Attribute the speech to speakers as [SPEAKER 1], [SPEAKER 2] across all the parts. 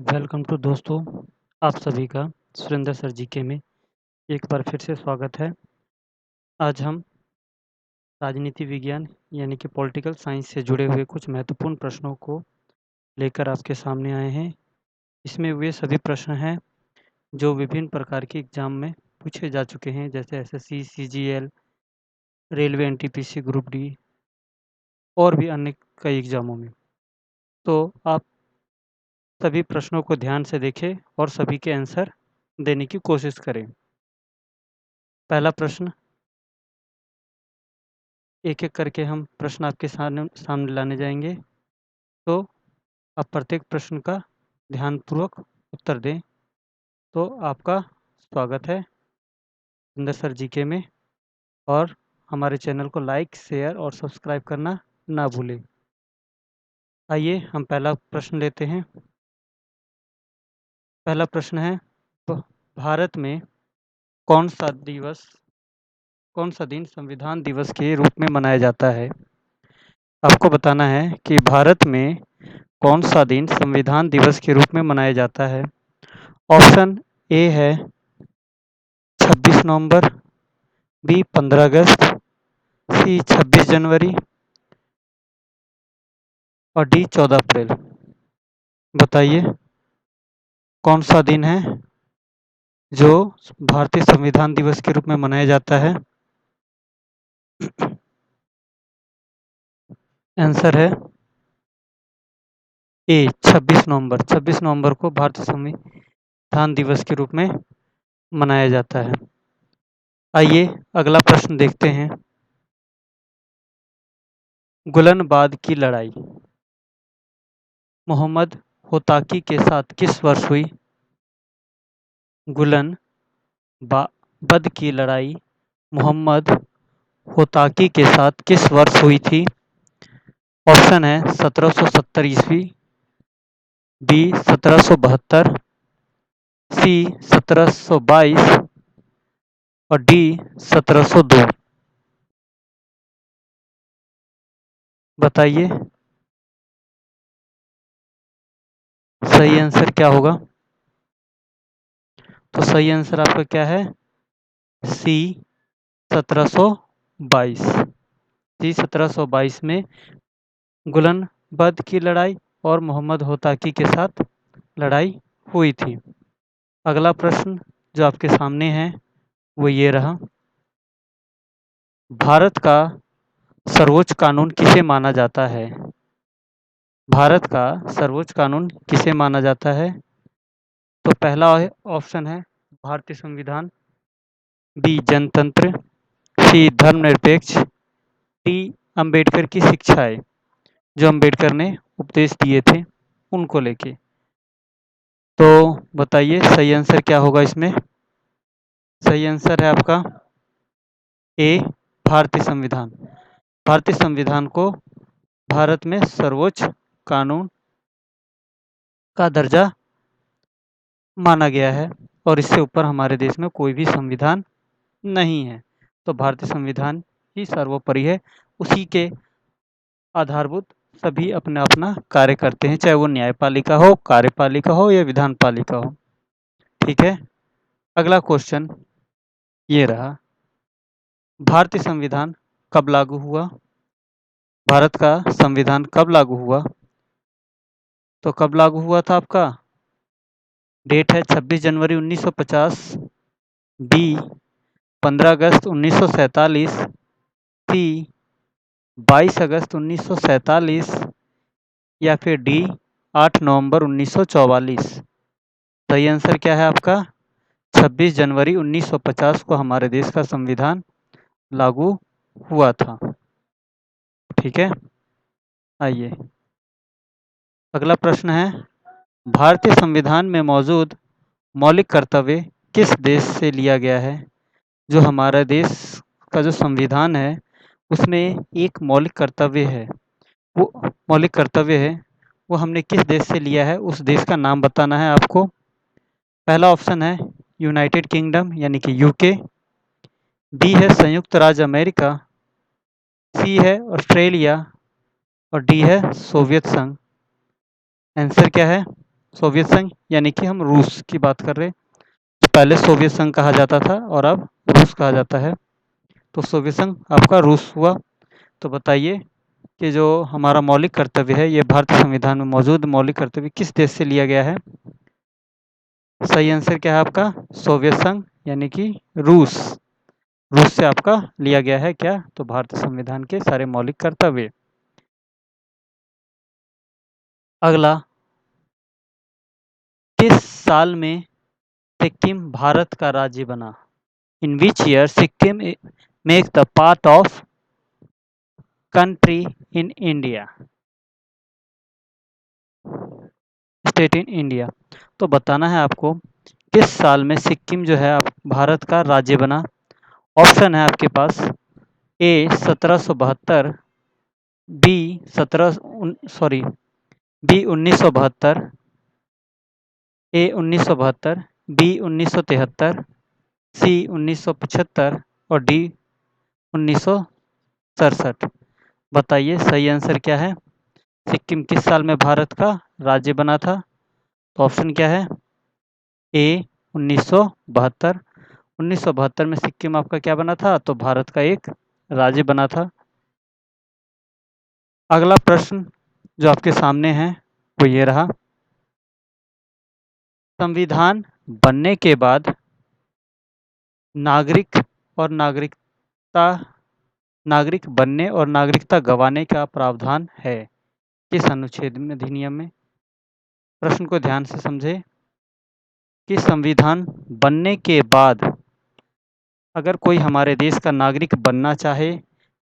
[SPEAKER 1] Welcome to दोस्तों, आप सभी का सुरेंद्र सर जीके में एक बार फिर से स्वागत है। आज हम राजनीति विज्ञान यानी कि पॉलिटिकल साइंस से जुड़े हुए कुछ महत्वपूर्ण प्रश्नों को लेकर आपके सामने आए हैं। इसमें वे सभी प्रश्न हैं जो विभिन्न प्रकार के एग्जाम में पूछे जा चुके हैं, जैसे SSC, CGL, railway, NTPC, group D और भी अन्य कई एग्जामों में। तो आप सभी प्रश्नों को ध्यान से देखें और सभी के आंसर देने की कोशिश करें। पहला प्रश्न, एक-एक करके हम प्रश्न आपके सामने लाने जाएँगे, तो आप प्रत्येक प्रश्न का ध्यानपूर्वक उत्तर दें। तो आपका स्वागत है सुरेंद्र सर जीके में, और हमारे चैनल को लाइक, शेयर और सब्सक्राइब करना ना भूलें। आइए हम पहला प्रश्न लेते हैं। पहला प्रश्न है, भ भारत में कौन-सा दिन संविधान दिवस के रूप में मनाया जाता है? आपको बताना है कि भारत में कौन-सा दिन संविधान दिवस के रूप में मनाया जाता है? ऑप्शन ए है 26 नवंबर, बी 15 अगस्त, सी 26 जनवरी और डी 14 अप्रैल। बताइए कौन सा दिन है जो भारतीय संविधान दिवस के रूप में मनाया जाता है? आंसर है ए 26 नवंबर। 26 नवंबर को भारतीय संविधान दिवस के रूप में मनाया जाता है। आइए अगला प्रश्न देखते हैं। गुलनबाद की लड़ाई मोहम्मद होताकी के साथ किस वर्ष हुई? गुलनबाद की लड़ाई मोहम्मद होताकी के साथ किस वर्ष हुई थी? ऑप्शन है 1770 ईस्वी, बी 1772, सी 1722 और डी 1702। बताइए सही आंसर क्या होगा? तो सही आंसर आपका क्या है? सी 1722। सी 1722 में गुलनबद की लड़ाई और मोहम्मद होताकी के साथ लड़ाई हुई थी। अगला प्रश्न जो आपके सामने है वो ये रहा। भारत का सर्वोच्च कानून किसे माना जाता है? भारत का सर्वोच्च कानून किसे माना जाता है? तो पहला ऑप्शन है भारतीय संविधान, बी जनतंत्र, सी धर्मनिरपेक्ष, डी अंबेडकर की शिक्षाएं, जो अंबेडकर ने उपदेश दिए थे उनको लेके। तो बताइए सही आंसर क्या होगा इसमें? सही आंसर है आपका ए भारतीय संविधान। भारतीय संविधान को भारत में सर्वोच्च कानून का दर्जा माना गया है और इससे ऊपर हमारे देश में कोई भी संविधान नहीं है। तो भारतीय संविधान ही सर्वोपरि है। उसी के आधारभूत सभी अपना-अपना कार्य करते हैं, चाहे वो न्यायपालिका हो, कार्यपालिका हो या विधान पालिका हो। ठीक है? अगला क्वेश्चन ये रहा। भारतीय संविधान कब लागू हुआ? भारत का संविधान कब लागू हुआ? तो कब लागू हुआ था आपका? डेट है 26 जनवरी 1950, बी 15 अगस्त 1947, सी 22 अगस्त 1947 या फिर डी 8 नवंबर 1944। सही आंसर क्या है आपका? 26 जनवरी 1950 को हमारे देश का संविधान लागू हुआ था। ठीक है? आइए अगला प्रश्न है, भारतीय संविधान में मौजूद मौलिक कर्तव्य किस देश से लिया गया है? जो हमारा देश का जो संविधान है उसमें एक मौलिक कर्तव्य है, वो मौलिक कर्तव्य है वो हमने किस देश से लिया है, उस देश का नाम बताना है आपको। पहला ऑप्शन है यूनाइटेड किंगडम यानी कि यूके, बी है संयुक्त राज्य अमेरिका, सी है ऑस्ट्रेलिया और डी है सोवियत संघ। आंसर क्या है? सोवियत संघ यानी कि हम रूस की बात कर रहे हैं। तो पहले सोवियत संघ कहा जाता था और अब रूस कहा जाता है। तो सोवियत संघ आपका रूस हुआ। तो बताइए कि जो हमारा मौलिक कर्तव्य है, ये भारतीय संविधान में मौजूद मौलिक कर्तव्य किस देश से लिया गया है? सही आंसर क्या है आपका? सोवियत संघ यानी कि रूस। रूस से आपका लिया गया है क्या? तो भारतीय संविधान के सारे मौलिक कर्तव्य। अगला, किस साल में सिक्किम भारत का राज्य बना? In which year Sikkim make the part of country in India, state in India. तो बताना है आपको किस साल में सिक्किम जो है भारत का राज्य बना। ऑप्शन है आपके पास, ए 1772, बी 17 सॉरी बी 1972, ए 1972, बी 1973, सी 1975 और डी 1967। बताइए सही आंसर क्या है? सिक्किम किस साल में भारत का राज्य बना था? तो ऑप्शन क्या है? ए 1972। 1972 में सिक्किम आपका क्या बना था? तो भारत का एक राज्य बना था। अगला प्रश्न जो आपके सामने है वो ये रहा। संविधान बनने के बाद नागरिक और नागरिकता नागरिक बनने और नागरिकता गंवाने का प्रावधान है किस अनुच्छेद में अधिनियम में? प्रश्न को ध्यान से समझे कि संविधान बनने के बाद अगर कोई हमारे देश का नागरिक बनना चाहे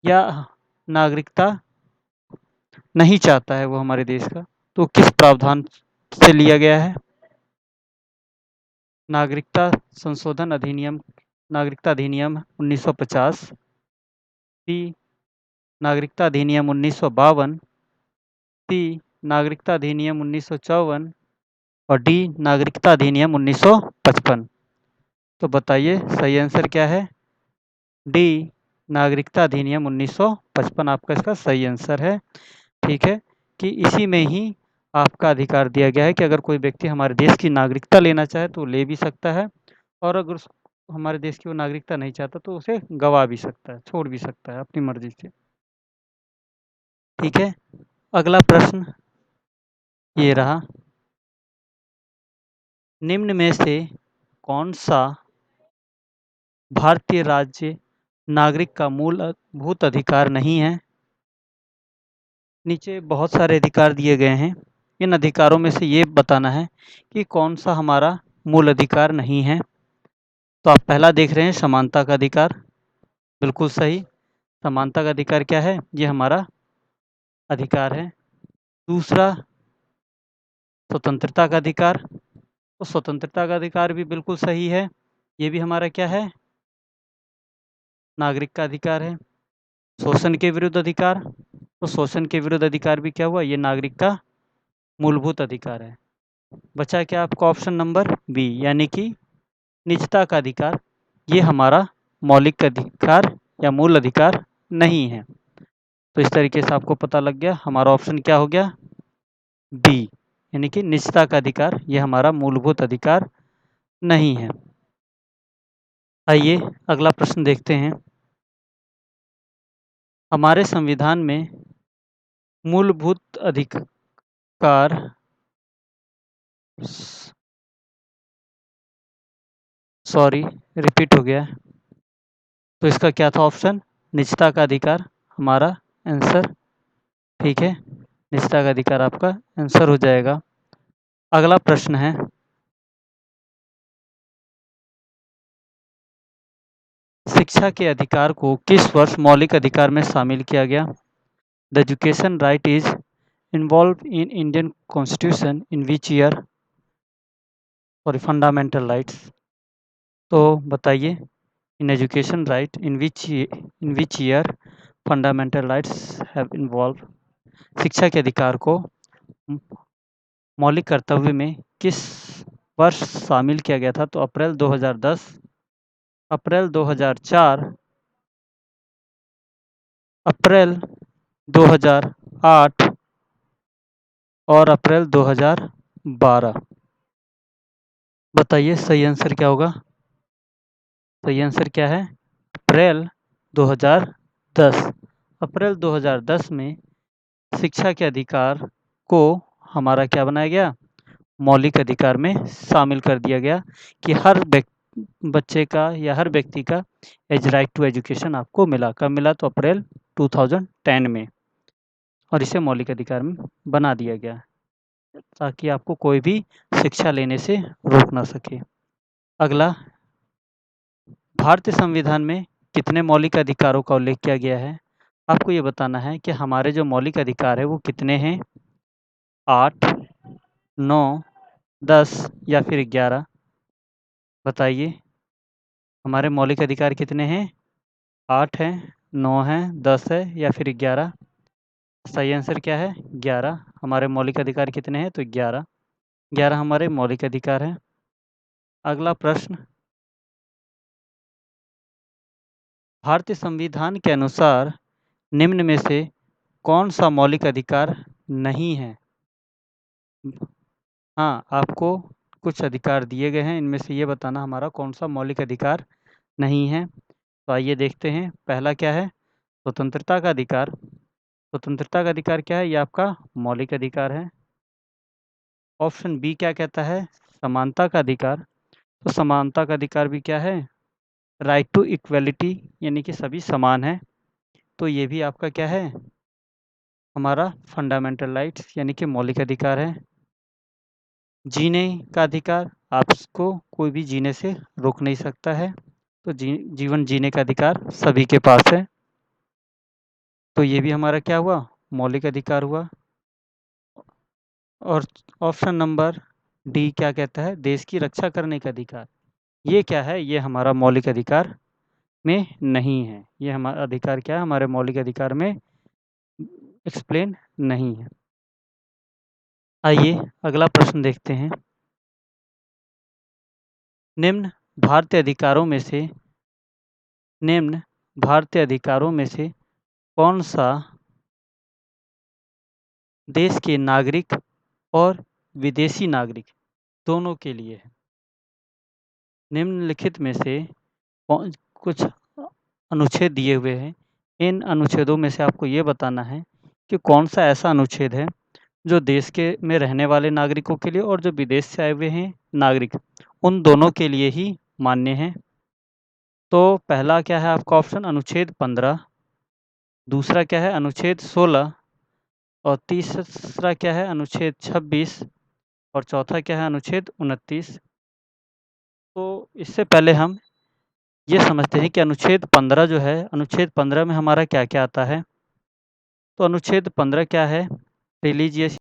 [SPEAKER 1] या नागरिकता नहीं चाहता है वो हमारे देश का, तो किस प्रावधान से लिया गया है? नागरिकता संशोधन अधिनियम, नागरिकता अधिनियम 1950, सी नागरिकता अधिनियम 1952, सी नागरिकता अधिनियम 1954 और डी नागरिकता अधिनियम 1955। तो बताइए सही आंसर क्या है? डी नागरिकता अधिनियम 1955 आपका इसका सही आंसर है। ठीक है, कि इसी में ही आपका अधिकार दिया गया है कि अगर कोई व्यक्ति हमारे देश की नागरिकता लेना चाहे तो ले भी सकता है, और अगर हमारे देश की वो नागरिकता नहीं चाहता तो उसे गवा भी सकता है, छोड़ भी सकता है अपनी मर्जी से। ठीक है, अगला प्रश्न ये रहा। निम्न में से कौन सा भारतीय राज्य नागरिक का मूलभूत अधिकार नहीं है? नीचे बहुत सारे अधिकार दिए गए हैं, इन अधिकारों में से ये बताना है कि कौन सा हमारा मूल अधिकार नहीं है। तो आप पहला देख रहे हैं समानता का अधिकार, बिल्कुल सही। समानता का अधिकार क्या है? ये हमारा अधिकार है। दूसरा स्वतंत्रता का अधिकार, तो स्वतंत्रता का अधिकार भी बिल्कुल सही है, ये भी हमारा क्या है? नागरिक का अधिकार है। शोषण के विरुद्ध अधिकार, तो शोषण के विरुद्ध अधिकार भी क्या हुआ? ये नागरिक का मूलभूत अधिकार है। बचा क्या आपका? ऑप्शन नंबर बी यानी कि निजता का अधिकार, ये हमारा मौलिक अधिकार या मूल अधिकार नहीं है। तो इस तरीके से आपको पता लग गया हमारा ऑप्शन क्या हो गया? बी यानी कि निजता का अधिकार, ये हमारा मूलभूत अधिकार नहीं है। आइए अगला प्रश्न देखते हैं। हमारे संविधान में मूलभूत अधिकार सॉरी रिपीट हो गया, तो इसका क्या था ऑप्शन? निजता का अधिकार हमारा आंसर। ठीक है, निजता का अधिकार आपका आंसर हो जाएगा। अगला प्रश्न है, शिक्षा के अधिकार को किस वर्ष मौलिक अधिकार में शामिल किया गया? The education right is involve in Indian constitution in which year? Sorry, fundamental rights. तो बताइए, in education right in which year fundamental rights have involve? शिक्षा के अधिकार को मौलिक कर्तव्य में किस वर्ष शामिल किया गया था? तो अप्रैल 2010, अप्रैल 2004, अप्रैल 2008 और अप्रैल 2009। 12। बताइए सही आंसर क्या होगा? सही आंसर क्या है? अप्रैल 2010। अप्रैल 2010 में शिक्षा के अधिकार को हमारा क्या बनाया गया? मौलिक अधिकार में शामिल कर दिया गया कि हर बच्चे का या हर व्यक्ति का राइट टू एजुकेशन आपको मिला। कब मिला? तो अप्रैल 2010 में। और इसे मौलिक अधिकार में बना दिया गया ताकि आपको कोई भी शिक्षा लेने से रोक ना सके। अगला, भारतीय संविधान में कितने मौलिक अधिकारों का उल्लेख किया गया है? आपको ये बताना है कि हमारे जो मौलिक अधिकार है वो कितने हैं? 8, 9, 10 या फिर 11? बताइए, हमारे मौलिक अधिकार कितने हैं? 8 हैं, 9 हैं, 10 है या फिर 11? सही आंसर क्या है? 11। हमारे मौलिक अधिकार कितने हैं? तो 11। 11 हमारे मौलिक अधिकार हैं। अगला प्रश्न, भारतीय संविधान के अनुसार निम्न में से कौन सा मौलिक अधिकार नहीं है? हाँ, आपको कुछ अधिकार दिए गए हैं, इनमें से ये बताना हमारा कौन सा मौलिक अधिकार नहीं है। तो आइए देखते हैं। पहला क्या है? स्वतंत्रता का अधिकार। स्वतंत्रता का अधिकार क्या है? ये आपका मौलिक अधिकार है। ऑप्शन बी क्या कहता है? समानता का अधिकार। तो समानता का अधिकार भी क्या है? राइट टू इक्वलिटी, यानी कि सभी समान हैं। तो ये भी आपका क्या है? हमारा फंडामेंटल राइट्स यानी कि मौलिक अधिकार है। जीने का अधिकार, आपको कोई भी जीने से रोक नहीं सकता है। तो जीवन जीने का अधिकार सभी के पास है। तो ये भी हमारा क्या हुआ? मौलिक अधिकार हुआ। और ऑप्शन नंबर डी क्या कहता है? देश की रक्षा करने का अधिकार। ये क्या है? ये हमारा मौलिक अधिकार में नहीं है। ये हमारा अधिकार क्या है? हमारे मौलिक अधिकार में एक्सप्लेन नहीं है। आइए अगला प्रश्न देखते हैं। निम्न भारतीय अधिकारों में से निम्न भारतीय अधिकारों में से कौन सा देश के नागरिक और विदेशी नागरिक दोनों के लिए है? निम्नलिखित में से कुछ अनुच्छेद दिए हुए हैं। इन अनुच्छेदों में से आपको ये बताना है कि कौन सा ऐसा अनुच्छेद है जो देश के में रहने वाले नागरिकों के लिए और जो विदेश से आए हुए हैं नागरिक, उन दोनों के लिए ही मान्य है। तो पहला क्या है आपका ऑप्शन? अनुच्छेद 15। दूसरा क्या है? अनुच्छेद 16। और तीसरा क्या है? अनुच्छेद 26। और चौथा क्या है? अनुच्छेद 29। तो इससे पहले हम ये समझते हैं कि अनुच्छेद 15 जो है, अनुच्छेद 15 में हमारा क्या-क्या आता है? तो अनुच्छेद 15 क्या है? रिलीजियस